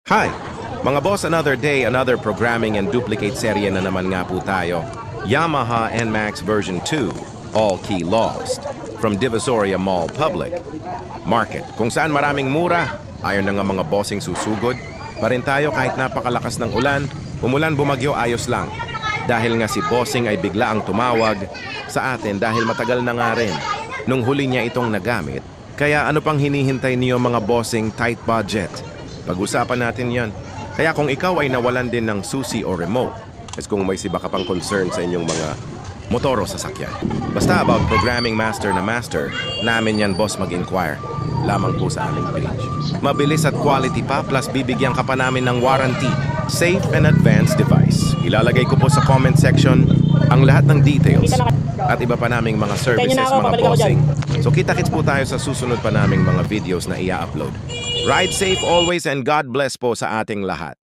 Hi! Mga boss, another day, another programming and duplicate serye na naman nga po tayo. Yamaha NMAX version 2, all key lost. From Divisoria Mall Public Market, kung saan maraming mura, ayaw na nga mga bossing susugod. Pa rin tayo kahit napakalakas ng ulan, umulan bumagyo ayos lang. Dahil nga si bossing ay bigla ang tumawag sa atin dahil matagal na nga rin nung huli niya itong nagamit. Kaya ano pang hinihintay niyo mga bossing, tight budget? Pag-usapan natin yan. Kaya kung ikaw ay nawalan din ng susi o remote, as kung may siba ka pang concern sa inyong mga motor o sasakyan. Basta about programming master na master, namin yan boss mag-inquire. Lamang po sa aming page. Mabilis at quality pa, plus bibigyan ka pa namin ng warranty. Safe and advanced device. Ilalagay ko po sa comment section ang lahat ng details at iba pa naming mga services, mga bossing. So kita-kits po tayo sa susunod pa naming mga videos na ia-upload. Ride safe always and God bless po sa ating lahat.